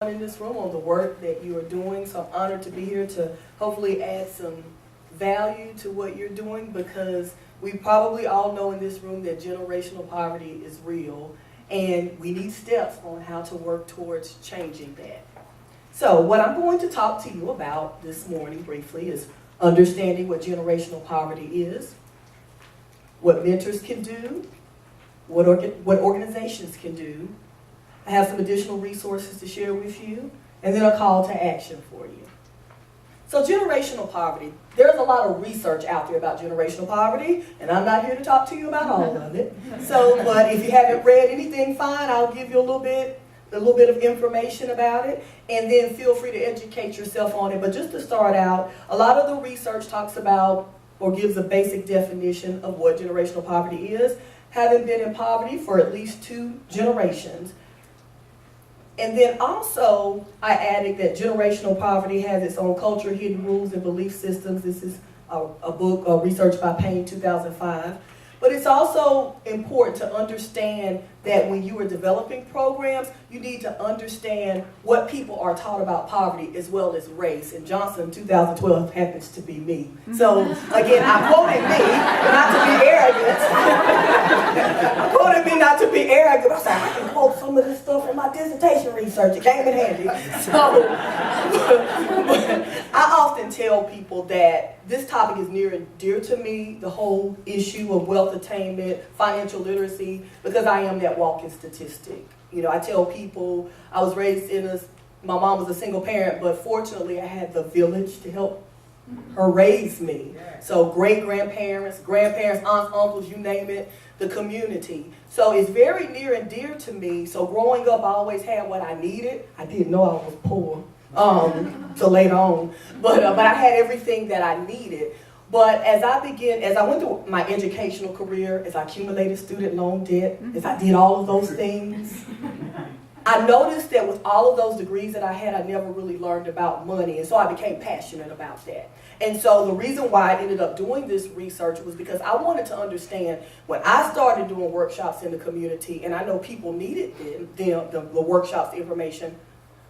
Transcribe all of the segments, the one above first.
in this room on the work that you are doing. So I'm honored to be here to hopefully add some value to what you're doing, because we probably all know in this room that generational poverty is real, and we need steps on how to work towards changing that. So what I'm going to talk to you about this morning briefly is understanding what generational poverty is, what mentors can do, what organizations can do. I have some additional resources to share with you, and then a call to action for you. So generational poverty, there's a lot of research out there about generational poverty, and I'm not here to talk to you about all of it. So, but if you haven't read anything, fine, I'll give you a little bit of information about it, and then feel free to educate yourself on it. But just to start out, a lot of the research talks about or gives a basic definition of what generational poverty is, having been in poverty for at least 2 generations. And then also, I added that generational poverty has its own culture, hidden rules, and belief systems. This is a book researched by Payne, 2005. But it's also important to understand that when you are developing programs, you need to understand what people are taught about poverty as well as race. And Johnson, 2012, happens to be me. So again, I quoted me, not to be arrogant. I quoted me not to be arrogant. I was like, I can quote some of this stuff in my dissertation research. It came in handy. So, but I often tell people that this topic is near and dear to me, the whole issue of wealth attainment, financial literacy, because I am that walking statistic. You know, I tell people I was raised my mom was a single parent, but fortunately I had the village to help her raise me. So great-grandparents, grandparents, aunts, uncles, you name it, the community. So it's very near and dear to me. So growing up, I always had what I needed. I didn't know I was poor till later on, but I had everything that I needed. But as I went through my educational career, as I accumulated student loan debt, as I did all of those things, I noticed that with all of those degrees that I had, I never really learned about money. And so I became passionate about that. And so the reason why I ended up doing this research was because I wanted to understand, when I started doing workshops in the community, and I know people needed the workshops, the information,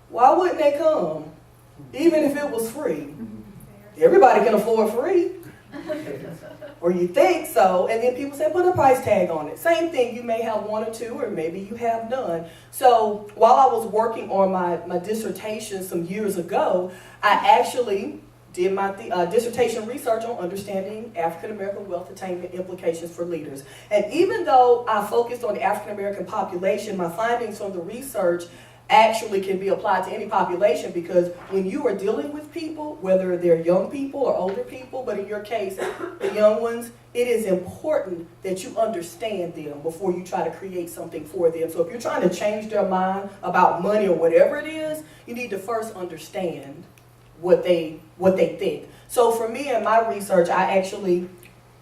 why wouldn't they come? Even if it was free. Everybody can afford free. Or you think so, and then people say, put a price tag on it. Same thing, you may have 1 or 2, or maybe you have none. So while I was working on my dissertation some years ago, I actually did my dissertation research on understanding African American wealth attainment implications for leaders. And even though I focused on the African American population, my findings from the research actually can be applied to any population, because when you are dealing with people, whether they're young people or older people, but in your case, the young ones, it is important that you understand them before you try to create something for them. So if you're trying to change their mind about money or whatever it is, you need to first understand what they think. So for me in my research, I actually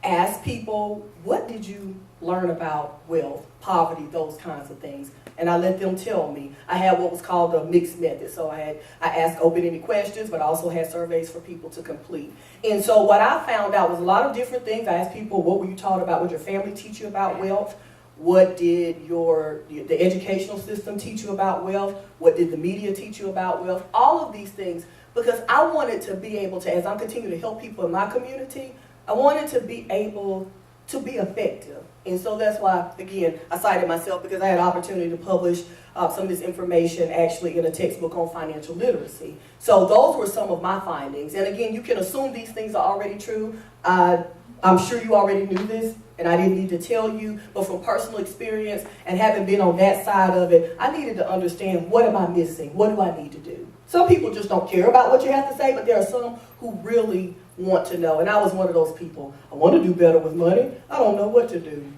asked people, what did you learn about wealth, poverty, those kinds of things? And I let them tell me. I had what was called a mixed method. So I asked open-ended questions, but I also had surveys for people to complete. And so what I found out was a lot of different things. I asked people, what were you taught about? What did your family teach you about wealth? What did the educational system teach you about wealth? What did the media teach you about wealth? All of these things, because I wanted to be able to, as I'm continuing to help people in my community, I wanted to be able to be effective. And so that's why, again, I cited myself, because I had an opportunity to publish some of this information actually in a textbook on financial literacy. So those were some of my findings. And again, you can assume these things are already true. I'm sure you already knew this, and I didn't need to tell you, but from personal experience and having been on that side of it, I needed to understand, what am I missing? What do I need to do? Some people just don't care about what you have to say, but there are some who really want to know. And I was one of those people. I want to do better with money. I don't know what to do.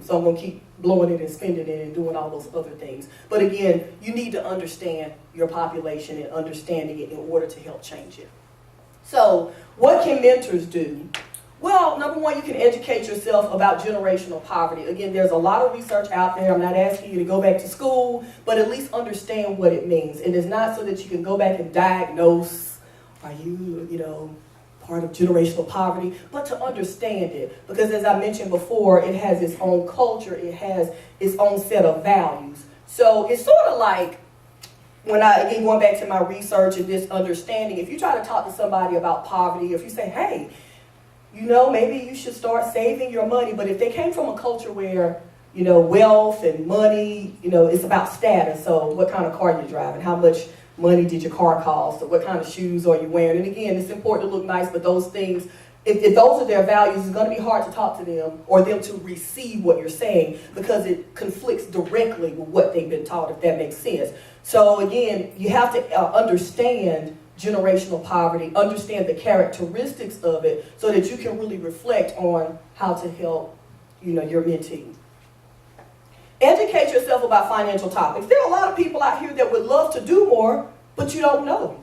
So I'm going to keep blowing it and spending it and doing all those other things. But again, you need to understand your population and understanding it in order to help change it. So what can mentors do? Well, number one, you can educate yourself about generational poverty. Again, there's a lot of research out there. I'm not asking you to go back to school, but at least understand what it means. And it's not so that you can go back and diagnose, are you, part of generational poverty, but to understand it. Because as I mentioned before, it has its own culture, it has its own set of values. So it's sort of like when I, again, going back to my research and this understanding, if you try to talk to somebody about poverty, if you say, hey, maybe you should start saving your money, but if they came from a culture where, wealth and money, it's about status, so what kind of car you're driving, how much money did your car cost, or what kind of shoes are you wearing, and again, it's important to look nice, but those things, if those are their values, it's going to be hard to talk to them or them to receive what you're saying because it conflicts directly with what they've been taught, if that makes sense. So again, you have to understand generational poverty, understand the characteristics of it so that you can really reflect on how to help, your mentee. Educate yourself about financial topics. There are a lot of people out here that would love to do more, but you don't know.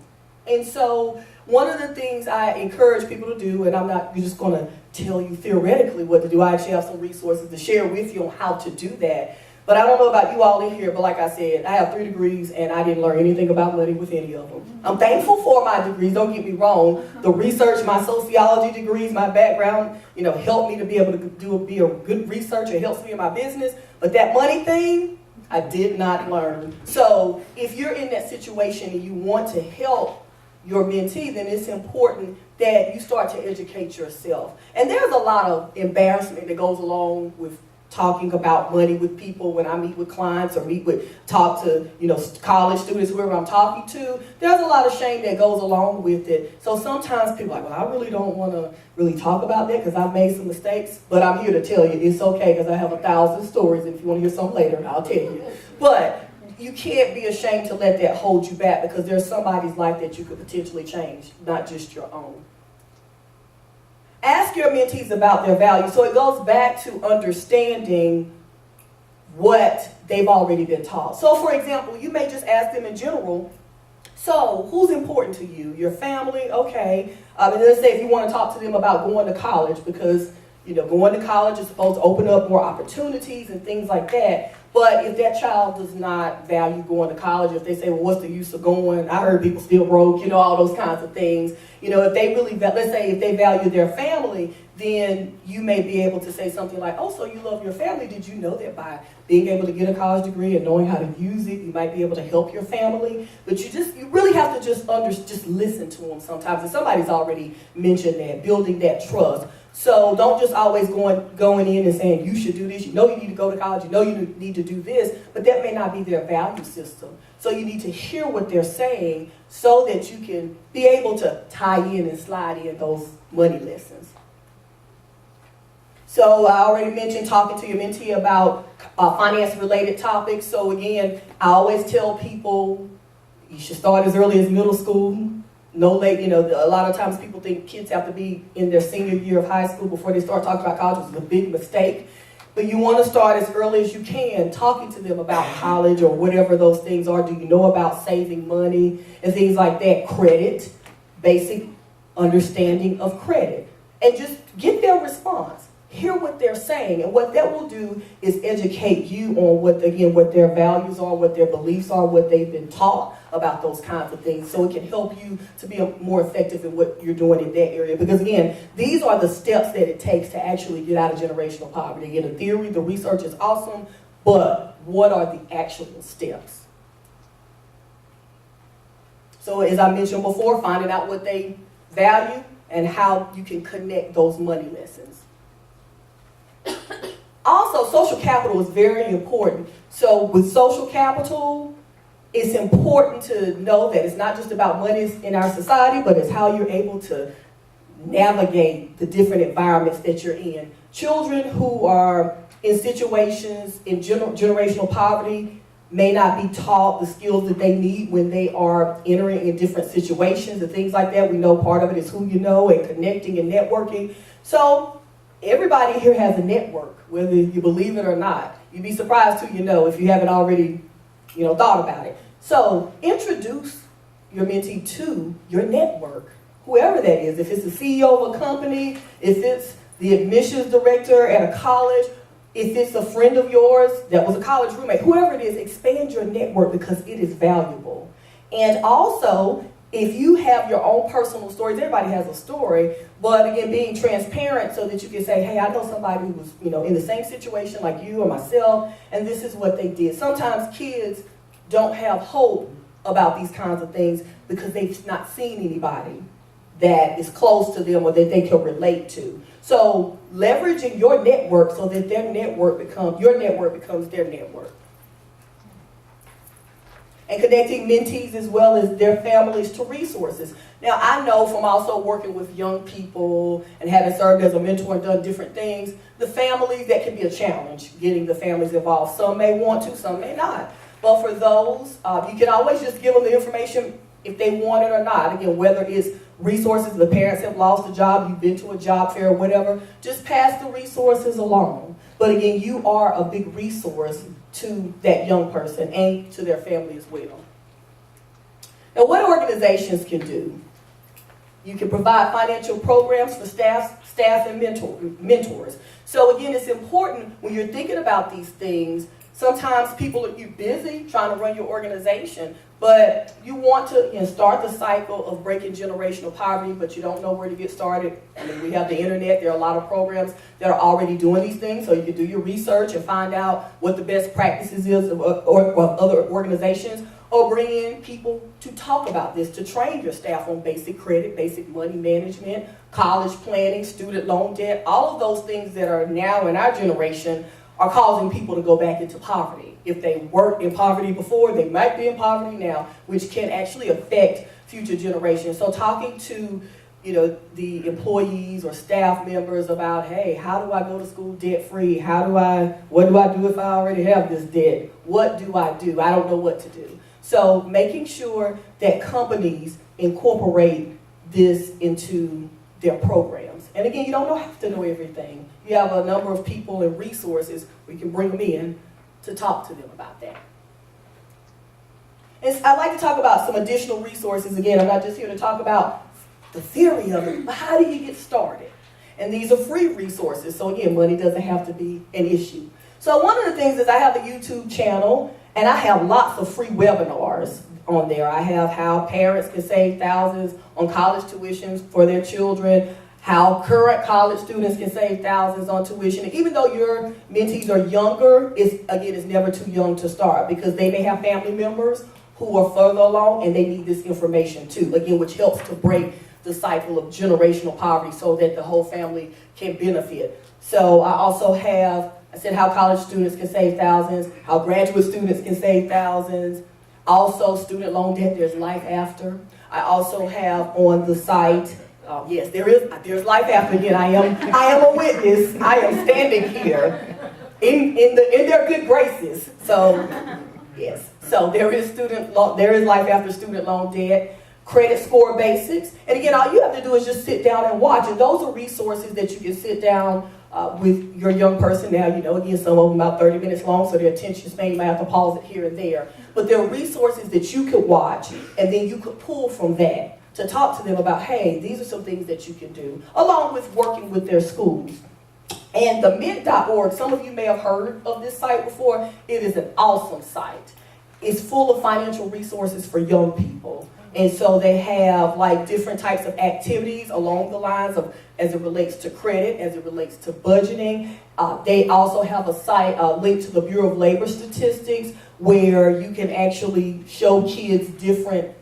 And so one of the things I encourage people to do, and I'm not just going to tell you theoretically what to do, I actually have some resources to share with you on how to do that. But I don't know about you all in here, but like I said, I have 3 degrees and I didn't learn anything about money with any of them. I'm thankful for my degrees, don't get me wrong. The research, my sociology degrees, my background, helped me to be able to be a good researcher. It helps me in my business. But that money thing, I did not learn. So if you're in that situation and you want to help your mentee, then it's important that you start to educate yourself. And there's a lot of embarrassment that goes along with talking about money with people when I meet with clients or talk to, college students, whoever I'm talking to. There's a lot of shame that goes along with it. So sometimes people are like, well, I really don't want to really talk about that because I've made some mistakes. But I'm here to tell you it's okay because I have 1,000 stories. And if you want to hear some later, I'll tell you. But you can't be ashamed to let that hold you back because there's somebody's life that you could potentially change, not just your own. Ask your mentees about their values. So it goes back to understanding what they've already been taught. So for example, you may just ask them in general, so who's important to you? Your family? Okay. And let's say if you want to talk to them about going to college because, going to college is supposed to open up more opportunities and things like that. But if that child does not value going to college, if they say, well, what's the use of going? I heard people still broke, all those kinds of things. If they really, let's say if they value their family, then you may be able to say something like, oh, so you love your family. Did you know that by being able to get a college degree and knowing how to use it, you might be able to help your family? But you really have to just listen to them sometimes. And somebody's already mentioned that, building that trust. So don't just always going in and saying, you should do this, you need to go to college, you need to do this, but that may not be their value system. So you need to hear what they're saying so that you can be able to tie in and slide in those money lessons. So I already mentioned talking to your mentee about finance-related topics. So again, I always tell people you should start as early as middle school. No late, a lot of times people think kids have to be in their senior year of high school before they start talking about college, which is a big mistake. But you want to start as early as you can talking to them about college or whatever those things are. Do you know about saving money and things like that? Credit, basic understanding of credit. And just get their response. Hear what they're saying. And what that will do is educate you on what their values are, what their beliefs are, what they've been taught about those kinds of things. So it can help you to be more effective in what you're doing in that area. Because again, these are the steps that it takes to actually get out of generational poverty. Again, the theory, the research is awesome, but what are the actual steps? So as I mentioned before, finding out what they value and how you can connect those money lessons. Also, social capital is very important. So with social capital, it's important to know that it's not just about money in our society, but it's how you're able to navigate the different environments that you're in. Children who are in situations in generational poverty may not be taught the skills that they need when they are entering in different situations and things like that. We know part of it is who you know and connecting and networking. So everybody here has a network, whether you believe it or not. You'd be surprised who you know if you haven't already, thought about it. So introduce your mentee to your network, whoever that is. If it's the CEO of a company, if it's the admissions director at a college, if it's a friend of yours that was a college roommate, whoever it is, expand your network because it is valuable. And also, if you have your own personal stories, everybody has a story, but again, being transparent so that you can say, hey, I know somebody who was, in the same situation like you or myself, and this is what they did. Sometimes kids don't have hope about these kinds of things because they've not seen anybody that is close to them or that they can relate to. So leveraging your network so that your network becomes their network. And connecting mentees as well as their families to resources. Now, I know from also working with young people and having served as a mentor and done different things, the families, that can be a challenge, getting the families involved. Some may want to, some may not. But for those, you can always just give them the information if they want it or not. Again, whether it's resources, the parents have lost a job, you've been to a job fair or whatever, just pass the resources along. But again, you are a big resource to that young person and to their family as well. Now, what organizations can do? You can provide financial programs for staff and mentors. So again, it's important when you're thinking about these things, sometimes people are busy trying to run your organization, but you want to start the cycle of breaking generational poverty, but you don't know where to get started. I mean, we have the internet. There are a lot of programs that are already doing these things, so you can do your research and find out what the best practices is of other organizations, or bring in people to talk about this, to train your staff on basic credit, basic money management, college planning, student loan debt. All of those things that are now in our generation are causing people to go back into poverty. If they weren't in poverty before, they might be in poverty now, which can actually affect future generations. So talking to the employees or staff members about, hey, how do I go to school debt-free? What do I do if I already have this debt? What do? I don't know what to do. So making sure that companies incorporate this into their programs. And again, you don't have to know everything. You have a number of people and resources we can bring them in to talk to them about that. And I'd like to talk about some additional resources. Again, I'm not just here to talk about the theory of it, but how do you get started? And these are free resources. So again, money doesn't have to be an issue. So one of the things is I have a YouTube channel, and I have lots of free webinars on there. I have how parents can save thousands on college tuitions for their children, how current college students can save thousands on tuition. And even though your mentees are younger, it's never too young to start, because they may have family members who are further along and they need this information too, again, which helps to break the cycle of generational poverty so that the whole family can benefit. So I also have, I said how college students can save thousands, how graduate students can save thousands, also student loan debt, there's life after. I also have on the site, yes, there's life after. Again, I am a witness. I am standing here in their good graces. So yes, so there is life after student loan debt, credit score basics. And again, all you have to do is just sit down and watch. And those are resources that you can sit down with your young person. Now, again, some of them about 30 minutes long, so their attention span, you might have to pause it here and there. But there are resources that you could watch, and then you could pull from that to talk to them about, hey, these are some things that you can do, along with working with their schools. And the mint.org, some of you may have heard of this site before. It is an awesome site. It's full of financial resources for young people. And so they have like different types of activities along the lines of as it relates to credit, as it relates to budgeting. They also have a site linked to the Bureau of Labor Statistics where you can actually show kids different,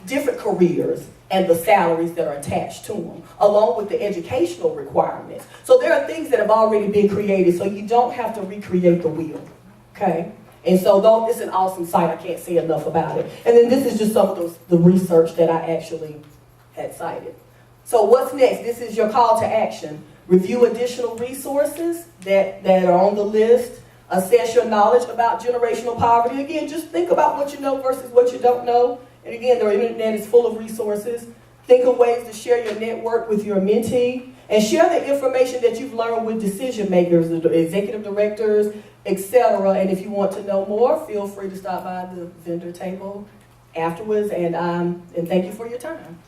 different careers and the salaries that are attached to them, along with the educational requirements. So there are things that have already been created, so you don't have to recreate the wheel, okay? And so though it's an awesome site, I can't say enough about it. And then this is just some of the research that I actually had cited. So what's next? This is your call to action. Review additional resources that are on the list. Assess your knowledge about generational poverty. Again, just think about what you know versus what you don't know. And again, the internet is full of resources. Think of ways to share your network with your mentee. And share the information that you've learned with decision makers, the executive directors, etc. And if you want to know more, feel free to stop by the vendor table afterwards. And thank you for your time.